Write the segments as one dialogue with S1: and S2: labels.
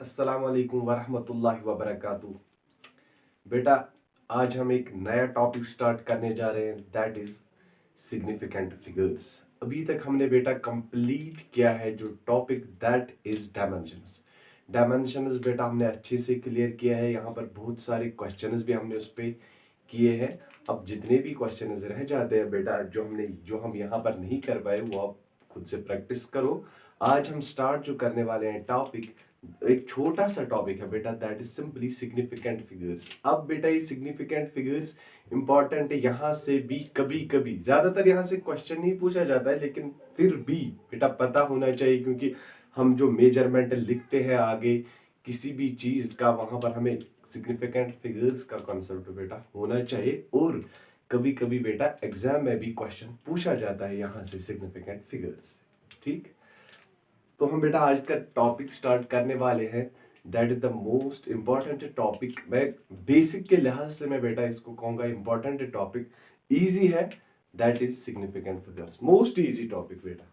S1: अस्सलाम वालेकुम वरहमतुल्लाहि वबरकातुह। बेटा, आज हम एक नया टॉपिक स्टार्ट करने जा रहे हैं, दैट इज सिग्निफिकेंट फिगर्स। अभी तक हमने बेटा कंप्लीट किया है जो topic, that is dimensions. Dimensions बेटा हमने अच्छे से क्लियर किया है। यहाँ पर बहुत सारे क्वेश्चंस भी हमने उस पर किए हैं। अब जितने भी क्वेश्चंस रह जाते हैं बेटा, जो हम यहाँ पर नहीं कर पाए, वो आप खुद से प्रैक्टिस करो। आज हम स्टार्ट जो करने वाले हैं टॉपिक, एक छोटा सा टॉपिक है बेटा, that is simply significant figures. अब बेटा ये सिग्निफिकेंट फिगर्स इंपॉर्टेंट है। यहाँ से भी कभी कभी, ज्यादातर यहाँ से क्वेश्चन नहीं पूछा जाता है, लेकिन फिर भी बेटा पता होना चाहिए, क्योंकि हम जो मेजरमेंट लिखते हैं आगे किसी भी चीज का, वहां पर हमें सिग्निफिकेंट फिगर्स का कॉन्सेप्ट बेटा होना चाहिए। और कभी कभी बेटा एग्जाम में भी क्वेश्चन पूछा जाता है यहाँ से सिग्निफिकेंट फिगर्स। ठीक, तो हम बेटा आज का टॉपिक स्टार्ट करने वाले हैं, that is the most important topic. मैं बेसिक के लिहाज से मैं बेटा इसको कहूंगा इंपॉर्टेंट टॉपिक, इजी है, that is significant figures, most easy topic बेटा।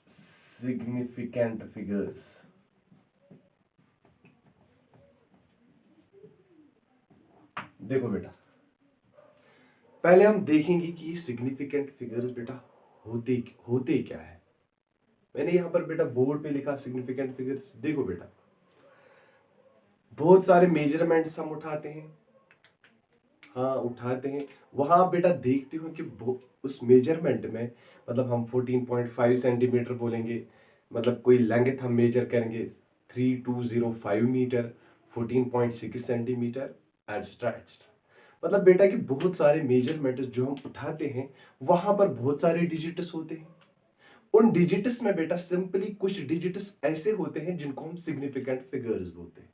S1: सिग्निफिकेंट फिगर्स, देखो बेटा, पहले हम देखेंगे कि सिग्निफिकेंट फिगर्स बेटा होते होते क्या है। मैंने यहां पर बेटा बोर्ड पे लिखा सिग्निफिकेंट फिगर्स। देखो बेटा, बहुत सारे मेजरमेंट्स हम उठाते हैं, हाँ उठाते हैं। वहां आप बेटा देखते हो कि उस मेजरमेंट में, मतलब हम 14.5 सेंटीमीटर बोलेंगे, मतलब कोई लेंथ हम मेजर करेंगे 3205 मीटर, 14.6 सेंटीमीटर, एटसेट्रा एटसेट्रा। मतलब बेटा कि बहुत सारे मेजरमेंट्स जो हम उठाते हैं, वहां पर बहुत सारे डिजिट्स होते हैं। उन डिजिट्स में बेटा सिंपली कुछ डिजिट्स ऐसे होते हैं जिनको हम सिग्निफिकेंट फिगर्स बोलते हैं।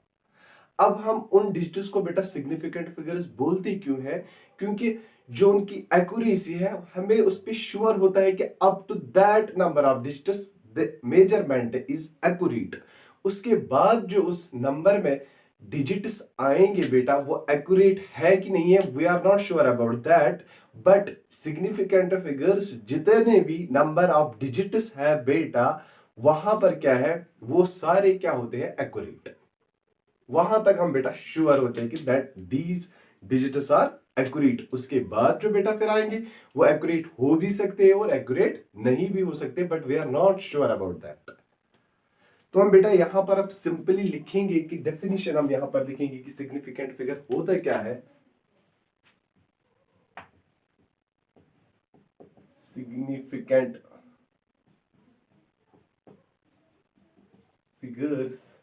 S1: अब हम उन डिजिट्स को बेटा सिग्निफिकेंट फिगर्स बोलते क्यों है? क्योंकि जो उनकी एक्यूरेसी है, हमें उस पर श्योर होता है कि up to that number of digits the measurement is accurate. उसके बाद जो उस नंबर में डिजिट्स आएंगे बेटा, वो एक्यूरेट है कि नहीं है, we are not sure about that. But significant figures जितने भी नंबर ऑफ डिजिट्स है बेटा, वहां पर क्या है, वो सारे क्या होते हैं, एक्यूरेट। वहां तक हम बेटा श्योर होते हैं कि that these digits are accurate. उसके बाद जो बेटा फिर आएंगे, वो एक्यूरेट हो भी सकते हैं और एक्यूरेट नहीं भी हो सकते, but we are not sure about that. तो हम बेटा यहां पर अब सिंपली लिखेंगे कि डेफिनेशन हम यहां पर लिखेंगे कि सिग्निफिकेंट फिगर होता क्या है। सिग्निफिकेंट फिगर्स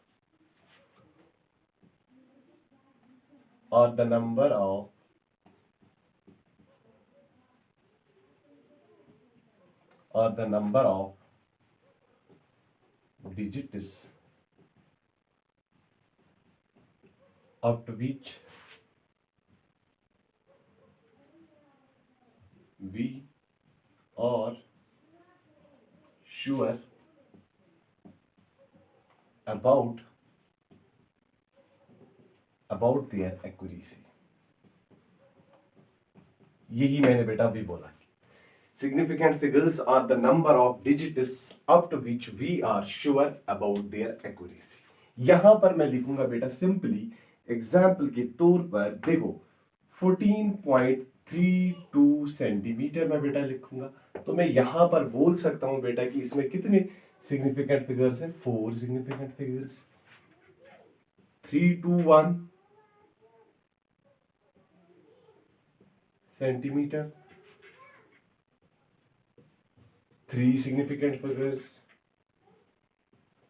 S1: और the number of digits up to which we are sure about their accuracy। यही मैंने बेटा अभी बोला। Significant figures are the number of digits up to which we are sure about their accuracy. यहां पर मैं लिखूंगा बेटा सिंपली एग्जाम्पल के तौर पर, देखो 14.32 सेंटीमीटर में बेटा लिखूंगा, तो मैं यहां पर बोल सकता हूं बेटा कि इसमें कितने सिग्निफिकेंट फिगर्स हैं, 4 significant figures. 321 centimetre, 3 significant figures,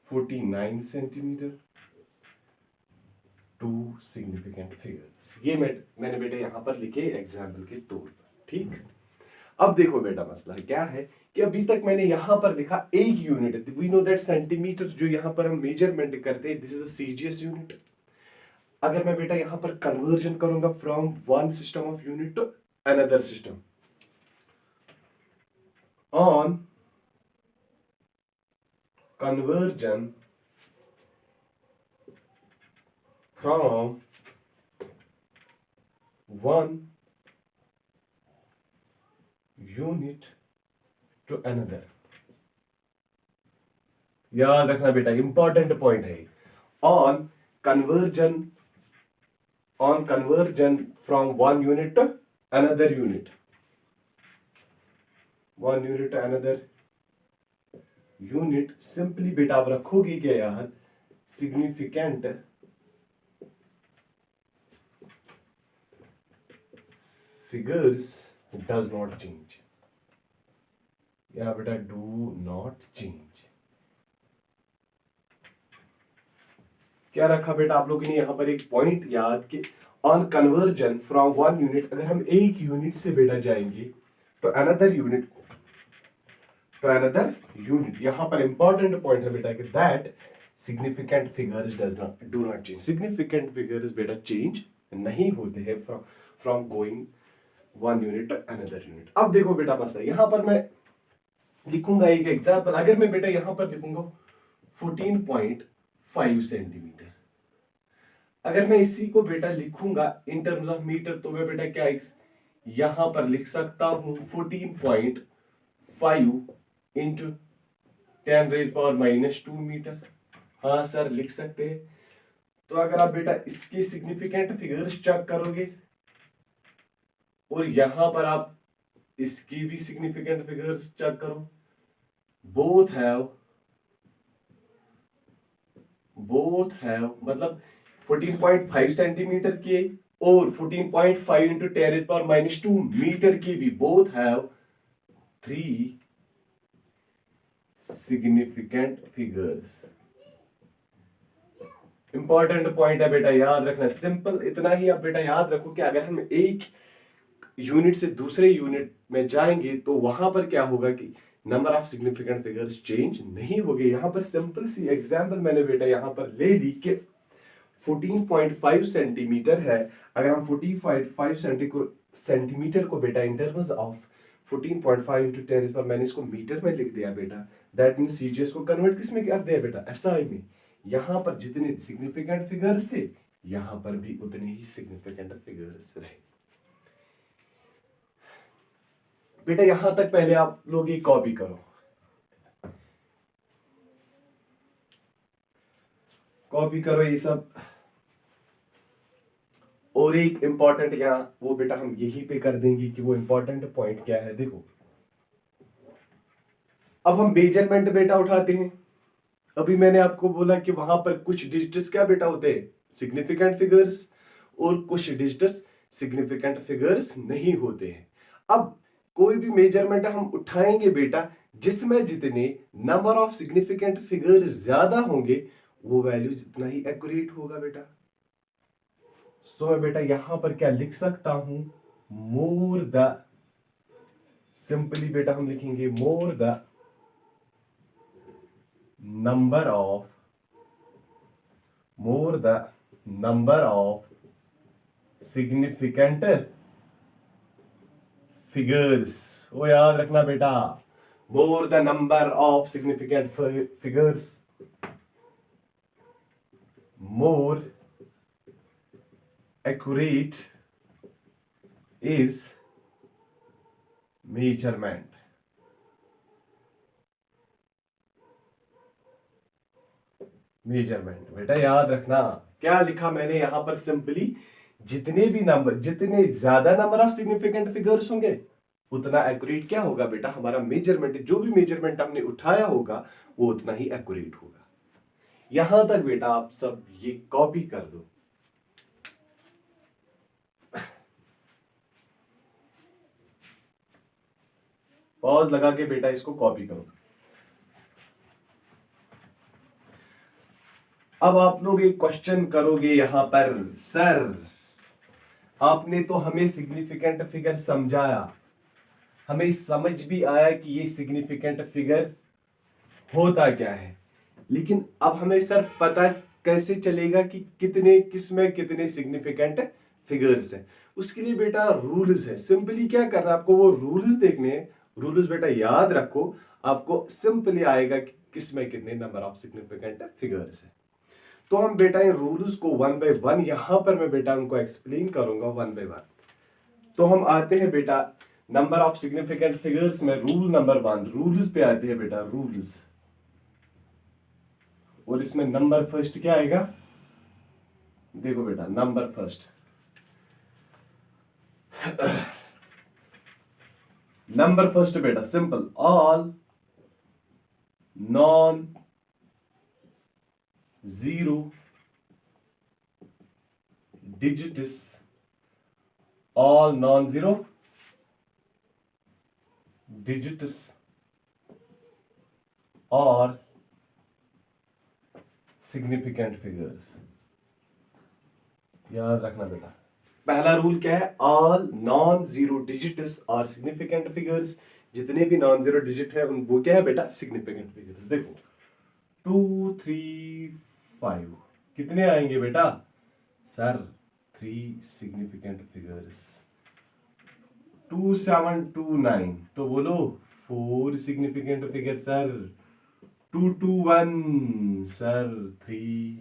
S1: 49 centimetre, 2 significant figures। ये मैंने बेटा यहां पर लिखे एग्जाम्पल के तौर पर। ठीक, अब देखो बेटा मसला क्या है कि अभी तक मैंने यहां पर लिखा एक unit. We know that centimetre जो यहां पर हम मेजरमेंट करते हैं, this is the CGS unit. अगर मैं बेटा यहां पर कन्वर्जन करूंगा from one system of unit to another system, on conversion from one unit to another, याद रखना बेटा, इंपॉर्टेंट पॉइंट है। On conversion, on conversion from one unit to another unit, one unit to another unit, simply बेटा आप रखोगे क्या यार, significant figures does not change, या बेटा डू नॉट चेंज। क्या रखा बेटा आप लोगों ने यहां पर एक पॉइंट याद कि on conversion from one unit, अगर हम एक यूनिट से बेटा जाएंगे तो अनदर यूनिट, तो अनदर यूनिट, यहां पर इंपॉर्टेंट पॉइंट है बेटा कि that significant figures does not do not change, significant figures बेटा चेंज नहीं होते हैं from going one unit to another unit. अब देखो बेटा मसला, यहां पर मैं लिखूंगा एक एग्जांपल, अगर मैं बेटा यहां पर लिखूंगा 14.5 सेंटीमीटर, अगर मैं इसी को बेटा लिखूंगा इन टर्म्स ऑफ मीटर, तो मैं बेटा क्या यहां पर लिख सकता हूं 14.5 इंटू 10⁻⁻² मीटर। हाँ सर लिख सकते हैं। तो अगर आप बेटा इसके सिग्निफिकेंट फिगर्स चेक करोगे और यहां पर आप इसकी भी सिग्निफिकेंट फिगर्स चेक करो, बोथ हैव मतलब 14.5 सेंटीमीटर के और 14.5 इंटू 10⁻⁻² मीटर के भी both have 3 significant figures. Important point है बेटा, याद रखना, सिंपल इतना ही आप बेटा याद रखो कि अगर हम एक यूनिट से दूसरे यूनिट में जाएंगे तो वहां पर क्या होगा कि number of significant figures change नहीं होंगे। यहां पर सिंपल सी एग्जांपल मैंने बेटा यहां पर ले ली कि 14.5 सेंटीमीटर है, अगर हम 14.5 सेंटीमीटर को बेटा इन टर्म्स ऑफ 14.5 इंटू 10⁻⁻, को मीटर में लिख दिया बेटा, दैट मीन सीजीएस को कन्वर्ट किस में कर दिया बेटा, एसआई में। यहां पर जितने सिग्निफिकेंट फिगर्स थे यहां पर भी उतने ही सिग्निफिकेंट फिगर्स रहे। बेटा यहां तक पहले आप लोग ये कॉपी करो, कॉपी करो ये सब। और एक इंपॉर्टेंट यहां वो बेटा हम यहीं पे कर देंगे कि वो इंपॉर्टेंट पॉइंट क्या है। देखो अब हम मेजरमेंट बेटा उठाते हैं। अभी मैंने आपको बोला कि वहां पर कुछ डिजिट्स क्या बेटा होते हैं, सिग्निफिकेंट फिगर्स, और कुछ डिजिट्स सिग्निफिकेंट फिगर्स नहीं होते हैं। अब कोई भी मेजरमेंट हम उठाएंगे बेटा जिसमें जितने नंबर ऑफ सिग्निफिकेंट फिगर्स ज्यादा होंगे वो वैल्यू जितना ही एक्यूरेट होगा बेटा। तो मैं बेटा यहां पर क्या लिख सकता हूं, मोर द, सिंपली बेटा हम लिखेंगे more the number of significant figures, वो याद रखना बेटा, more the number of significant figures, more accurate is measurement। Measurement बेटा याद रखना, क्या लिखा मैंने यहां पर, सिंपली जितने भी नंबर, जितने ज्यादा नंबर ऑफ सिग्निफिकेंट फिगर्स होंगे उतना एक्यूरेट क्या होगा बेटा हमारा मेजरमेंट, जो भी मेजरमेंट हमने उठाया होगा वो उतना ही एक्यूरेट होगा। यहां तक बेटा आप सब ये कॉपी कर दो। पॉज लगा के बेटा इसको कॉपी करो। अब आप लोग एक क्वेश्चन करोगे यहां पर, सर आपने तो हमें सिग्निफिकेंट फिगर समझाया, हमें समझ भी आया कि ये सिग्निफिकेंट फिगर होता क्या है, लेकिन अब हमें सर पता कैसे चलेगा कि कितने किसमें कितने सिग्निफिकेंट फिगर्स हैं। उसके लिए बेटा रूल्स है, सिंपली क्या करना है आपको, वो रूल्स देखने हैं। रूल्स बेटा याद रखो, आपको सिंपली आएगा कि किसमें कितने नंबर ऑफ सिग्निफिकेंट फिगर्स है। तो हम बेटा इन रूल्स को वन बाय वन यहां पर मैं बेटा उनको एक्सप्लेन करूंगा वन बाय वन। तो हम आते हैं बेटा नंबर ऑफ सिग्निफिकेंट फिगर्स में, रूल नंबर 1, रूल्स पे आते हैं बेटा, रूल्स। और इसमें नंबर फर्स्ट क्या आएगा, देखो बेटा नंबर फर्स्ट, नंबर फर्स्ट बेटा simple, all non zero digits, all non-zero digits or significant figures। याद रखना बेटा, पहला रूल क्या है, ऑल नॉन जीरो डिजिट्स और सिग्निफिकेंट फिगर्स, जितने भी नॉन जीरो डिजिट है उन वो क्या है बेटा, सिग्निफिकेंट फिगर्स। देखो 2 3 5 कितने आएंगे बेटा सर, 3 सिग्निफिकेंट फिगर्स। 2 7 2 9 तो बोलो 4 significant figure sir. 2 2 1 sir 3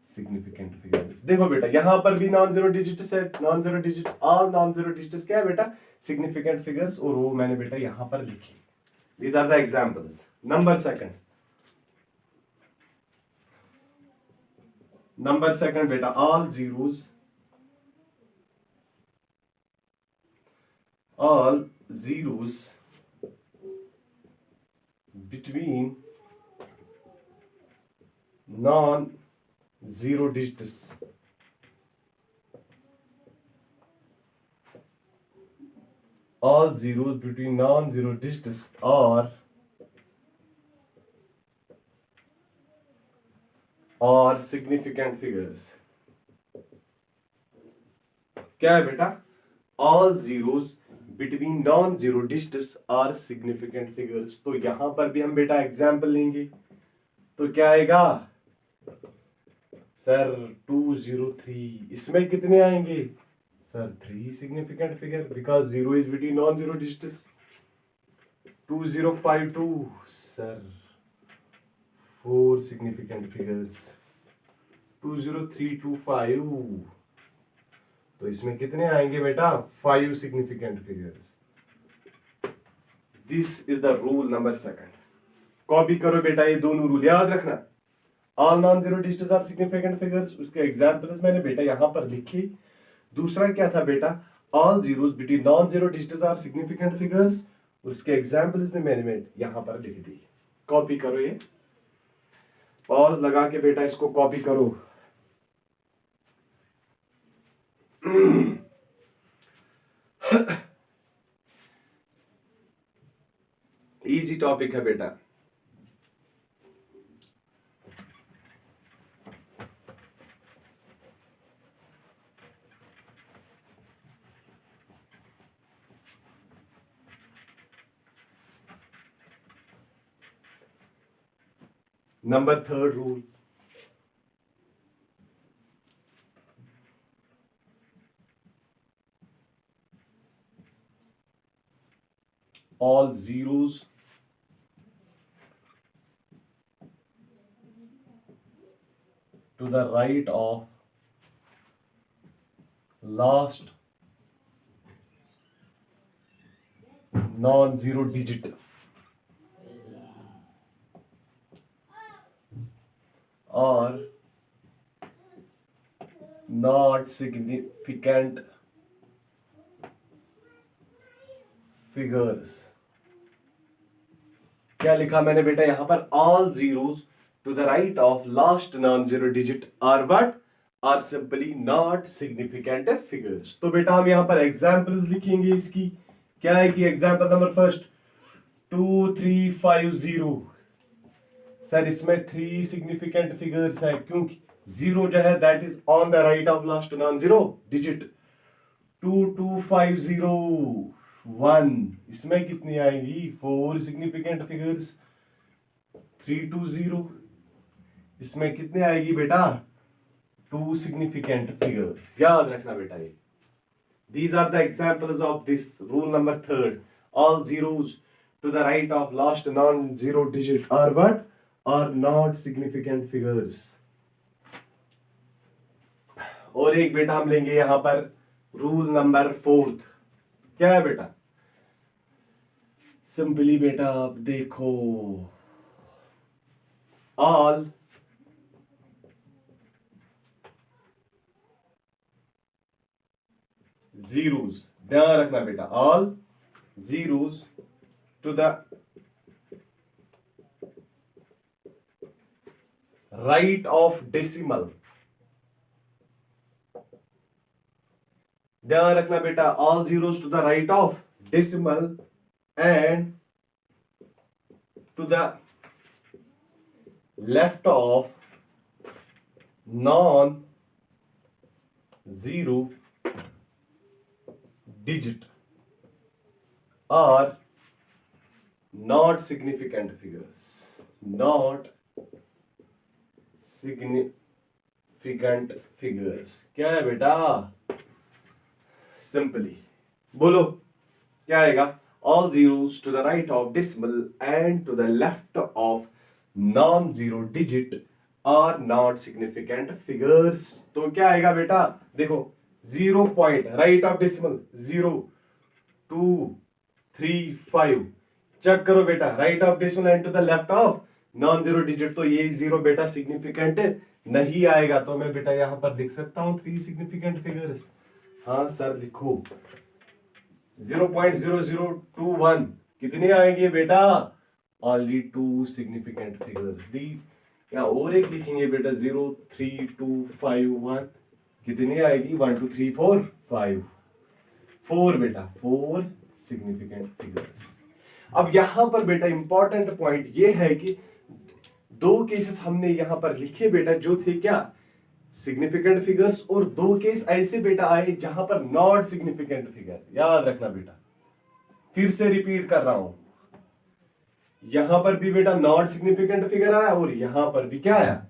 S1: significant figures. देखो बेटा यहां पर भी नॉन जीरो डिजिट्स है, non zero digit, all non zero digits क्या है बेटा, सिग्निफिकेंट फिगर्स, और वो मैंने बेटा यहां पर लिखे। These are the examples. Number second बेटा, all zeros between non zero digits, all zeros between non zero digits or significant figures। क्या है बेटा, all zeros between non zero digits are significant figures। तो यहां पर भी हम बेटा एग्जाम्पल लेंगे, तो क्या आएगा सर 203, इसमें कितने आएंगे sir, 3 significant figure, because zero is between non zero digits. 2052 sir 4 significant figures. 20325 तो इसमें कितने आएंगे बेटा, 5 significant figures. This is the rule number second. Copy करो बेटा ये दोनों रूल, याद रखना। All non zero digits are significant figures, उसके एग्जांपल्स मैंने बेटा यहां पर लिखे। दूसरा क्या था बेटा, all zeros between non zero digits are significant figures, उसके एग्जांपल्स में मैंने यहां पर लिख दी। कॉपी करो ये, पॉज लगा के बेटा इसको कॉपी करो। इजी टॉपिक है बेटा। Number third rule, all zeros to the right of last non-zero digit are not significant figures। क्या लिखा मैंने बेटा यहां पर, all zeros to the right of last non-zero digit are what, are simply not significant figures। तो बेटा हम यहां पर एग्जांपल्स लिखेंगे इसकी। क्या है कि एग्जांपल नंबर फर्स्ट 2350 सर, इसमें 3 सिग्निफिकेंट फिगर्स है, क्योंकि जीरो जो है that is on the right of last non zero digit. 22501 इसमें कितनी आएंगी, 4 सिग्निफिकेंट फिगर्स। 320 इसमें कितने आएगी बेटा, 2 सिग्निफिकेंट फिगर्स। याद रखना बेटा ये। These are the examples of this rule number third। All zeros to the right of last non-zero digit are what? Are not significant figures। और एक बेटा हम लेंगे यहां पर रूल नंबर फोर्थ। क्या है बेटा, सिंपली बेटा आप देखो, ऑल जीरोस, ध्यान रखना बेटा, all zeros to the right of decimal, ध्यान रखना बेटा, all zeros to the right of decimal and to the left of non zero digit are not significant figures, not significant figures। क्या है बेटा? Simply बोलो क्या आएगा? all zeros to the right of decimal and to the left of non-zero digit are not significant figures। तो क्या आएगा बेटा? देखो 0 point right of decimal 0 2 3 5, check करो बेटा, right of decimal and to the left of non zero digit, तो ये zero बेटा सिग्निफिकेंट नहीं आएगा। तो मैं बेटा यहां पर लिख सकता हूं 3 सिग्निफिकेंट फिगर्स। हाँ सर लिखो 0.0021 कितने आएंगे बेटा? Only 2 significant figures these. या और एक लिखेंगे बेटा 03251 कितनी आएगी? 1 2 3 4 5 4 बेटा 4 सिग्निफिकेंट फिगर्स। अब यहां पर बेटा इंपॉर्टेंट पॉइंट ये है कि दो केसेस हमने यहां पर लिखे बेटा जो थे क्या? सिग्निफिकेंट फिगर्स, और दो केस ऐसे बेटा आए जहां पर नॉट सिग्निफिकेंट फिगर। याद रखना बेटा, फिर से रिपीट कर रहा हूं, यहां पर भी बेटा नॉट सिग्निफिकेंट फिगर आया और यहां पर भी क्या आया?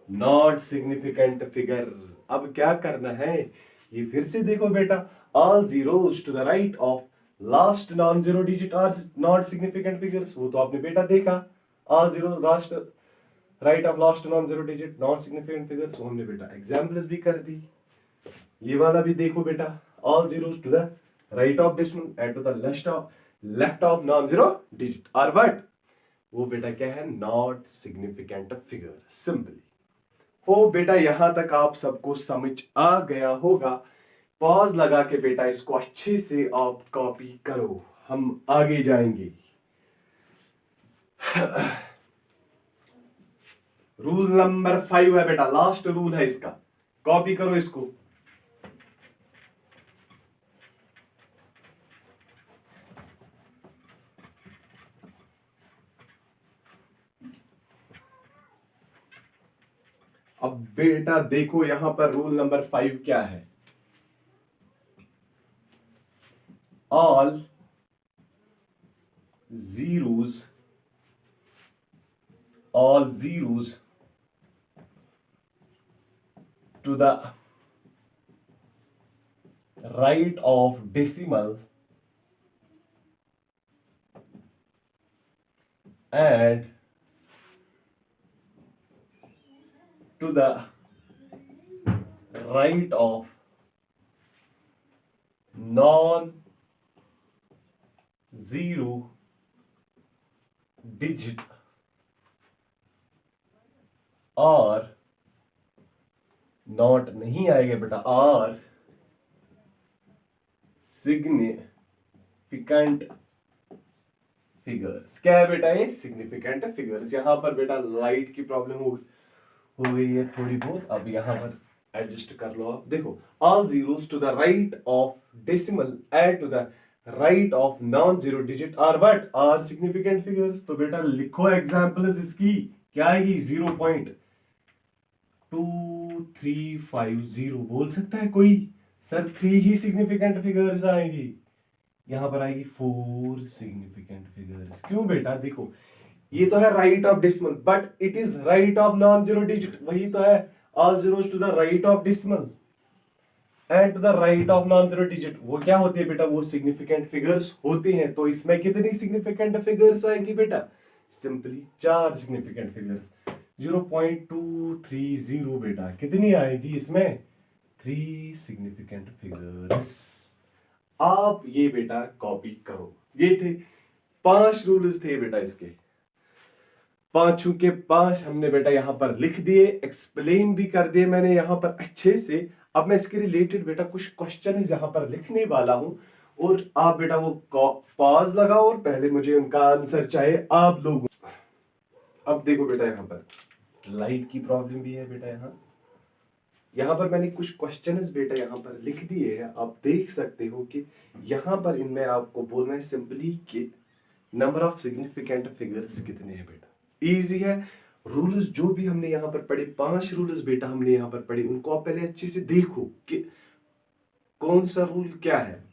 S1: Not significant figure. अब क्या करना है ये फिर से देखो बेटा, all zeros to the right of last non zero digit are not significant figures. वो तो आपने बेटा देखा, all zero last right of last non zero digit not significant figures. हमने बेटा एग्जांपल्स भी कर दी। ये वाला भी देखो बेटा, all zeros to the right of decimal and to the left of non zero digit are what? वो बेटा क्या है? Not significant figure. सिंपली हो बेटा, यहां तक आप सबको समझ आ गया होगा। पॉज लगा के बेटा इसको अच्छे से आप कॉपी करो, हम आगे जाएंगे। रूल नंबर 5 है बेटा, लास्ट रूल है इसका, कॉपी करो इसको। अब बेटा देखो यहां पर रूल नंबर 5 क्या है? All zeros to the right of decimal and to the right of non-zero digit और नॉट नहीं आएगा बेटा, और सिग्निफिकेंट फिगर्स। क्या है बेटा ये? Significant figures. यहां पर बेटा लाइट की प्रॉब्लम हो गई है थोड़ी बहुत, अब यहां पर एडजस्ट कर लो आप। देखो all zeros to the right of decimal and to the right of non zero digit are what? Are significant figures. तो बेटा लिखो एग्जांपल्स इसकी, क्या आएगी? 0.2350 बोल सकता है कोई? सर 3 ही सिग्निफिकेंट फिगर्स आएगी, यहां पर आएगी 4 सिग्निफिकेंट फिगर्स। क्यों बेटा? देखो ये तो है right of decimal, but it is right of non zero digit, वही तो है all zeros to the right of decimal and to the right of non zero digit. वो क्या होते हैं बेटा? वो सिग्निफिकेंट फिगर्स होते हैं। तो इसमें कितनी सिग्निफिकेंट फिगर्स आएंगी बेटा? Simply 4 significant figures. 0.230 बेटा कितनी आएगी इसमें? 3 सिग्निफिकेंट फिगर्स। आप ये बेटा कॉपी करो। ये थे 5 रूल्स थे बेटा इसके। पांचों के पांच हमने बेटा यहाँ पर लिख दिए, एक्सप्लेन भी कर दिए मैंने यहाँ पर अच्छे से। अब मैं इसके रिलेटेड बेटा कुछ क्वेश्चन यहाँ पर लिखने वाला हूँ, और आप बेटा वो पॉज लगाओ और पहले मुझे उनका आंसर चाहिए आप लोगों। अब देखो बेटा, यहाँ पर लाइट की प्रॉब्लम भी है बेटा। यहाँ पर मैंने कुछ क्वेश्चंस बेटा यहाँ पर लिख दिए हैं, आप देख सकते हो कि यहाँ पर इनमें आपको बोलना है सिंपली कि नंबर ऑफ सिग्निफिकेंट फिगर्स कितने हैं बेटा। इजी है। रूल्स जो भी हमने यहाँ पर पढ़े, 5 रूल्स बेटा हमने यहाँ पर पढ़े, उनको आप पहले अच्छे से देखो कि कौन सा रूल क्या है,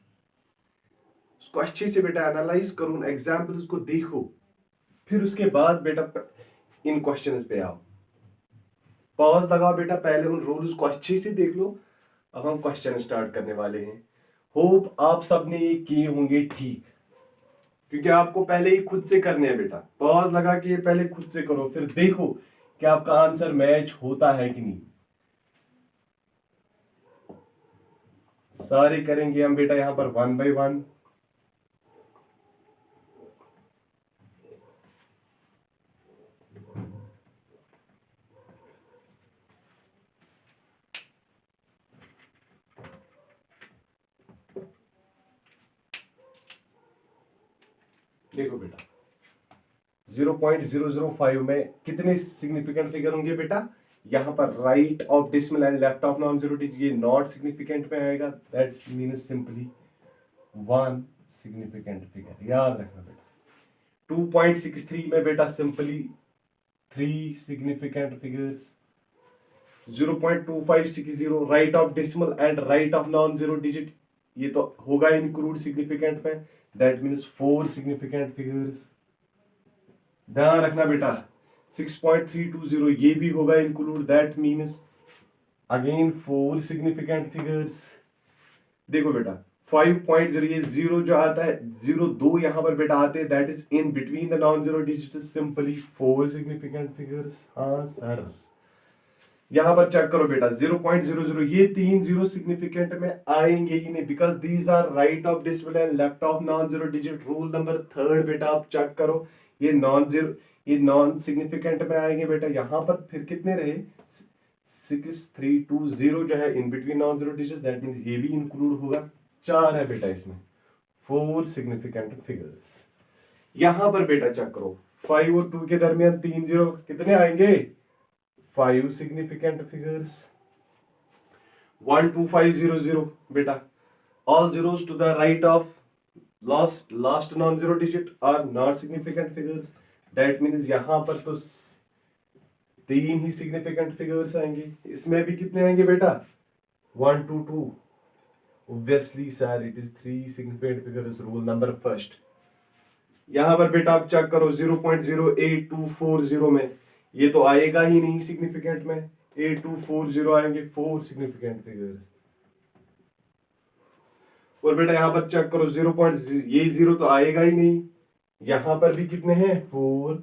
S1: उसको अच्छे से बेटा एनालाइज करो, उन एग्जाम्पल्स को देखो, फिर उसके बाद बेटा इन क्वेश्चंस पे आओ। पॉज लगाओ बेटा, पहले उन रूल्स को अच्छे से देख लो। अब हम क्वेश्चन स्टार्ट करने वाले हैं। होप आप सबने ये किए होंगे ठीक, क्योंकि आपको पहले ही खुद से करने हैं बेटा। पॉज लगा के पहले खुद से करो, फिर देखो कि आपका आंसर मैच होता है कि नहीं। सारे करेंगे हम बेटा यहां पर 1 by 1। देखो बेटा 0.005 में कितने सिग्निफिकेंट फिगर होंगे बेटा। यहां पर right of decimal and left of non zero digit, ये नॉट सिग्निफिकेंट में आएगा, that's means simply 1 significant figure, याद रखना बेटा। 2.63 में बेटा simply 3 significant figures. 0.2560 right of decimal and right of non zero digit, ये तो होगा इंक्लूड सिग्निफिकेंट में, दैट मीन्स 4 सिग्निफिकेंट फिगर्स। ध्यान रखना बेटा 6.320 ये भी होगा include, that means again 4 significant figures. देखो बेटा 5.0 ये 0 जो आता है, 0.2 यहां पर बेटा आते हैं, that is in between the non zero digit, simply 4 significant figures. हाँ सर, यहां पर चेक करो बेटा 0.00 ये 3 जीरो सिग्निफिकेंट में आएंगे ही नहीं, because these are right of decimal and left of non zero digit. Rule number 3 बेटा आप चेक करो, ये नॉन सिग्निफिकेंट में आएंगे बेटा। यहां पर फिर कितने रहे, 6320 जो है in between non zero digit, that means ये भी इंक्लूड होगा। 4 है बेटा इसमें 4 सिग्निफिकेंट फिगर्स। यहां पर बेटा चेक करो 5 और 2 के दरमियान 3 जीरो, कितने आएंगे, 5 significant figures। 12500 बेटा, all zeros to the right of last non-zero digit are not significant figures, that means यहाँ पर तो 3 ही significant figures आएंगे। इसमें भी कितने आएंगे बेटा, 1 to 2, obviously sir it is 3 significant figures, rule number 1। यहाँ पर बेटा आप चेक करो 0.08240 में ये तो आएगा ही नहीं सिग्निफिकेंट में, 8240 आएंगे 4 सिग्निफिकेंट फिगर्स। और बेटा यहां पर चेक करो 0.0 तो आएगा ही नहीं, यहां पर भी कितने हैं, 4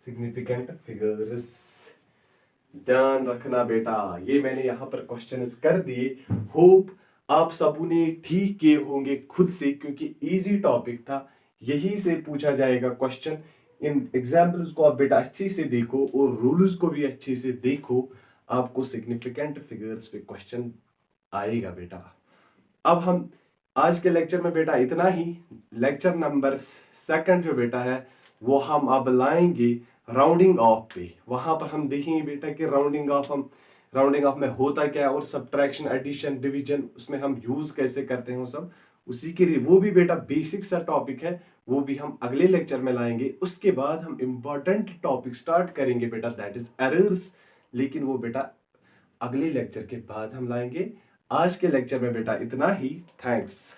S1: सिग्निफिकेंट फिगर्स। ध्यान रखना बेटा, ये मैंने यहां पर क्वेश्चंस कर दिए। होप आप सबों ने ठीक किए होंगे खुद से, क्योंकि इजी टॉपिक था, यही से पूछा जाएगा क्वेश्चन। इन एग्जाम्पल्स को आप बेटा अच्छे से देखो और रूल्स को भी अच्छे से देखो, आपको सिग्निफिकेंट फिगर्स पे क्वेश्चन आएगा बेटा। अब हम आज के लेक्चर में बेटा इतना ही। लेक्चर नंबर 2 जो बेटा है वो हम अब लाएंगे राउंडिंग ऑफ पे। वहां पर हम देखेंगे बेटा कि राउंडिंग ऑफ में होता क्या है, और सब्ट्रैक्शन, एडिशन, डिवीजन उसमें हम यूज कैसे करते हैं, वो सब उसी के लिए, वो भी बेटा बेसिक सा टॉपिक है, वो भी हम अगले लेक्चर में लाएंगे। उसके बाद हम इंपॉर्टेंट टॉपिक स्टार्ट करेंगे बेटा, दैट इज एरर्स, लेकिन वो बेटा अगले लेक्चर के बाद हम लाएंगे। आज के लेक्चर में बेटा इतना ही। थैंक्स।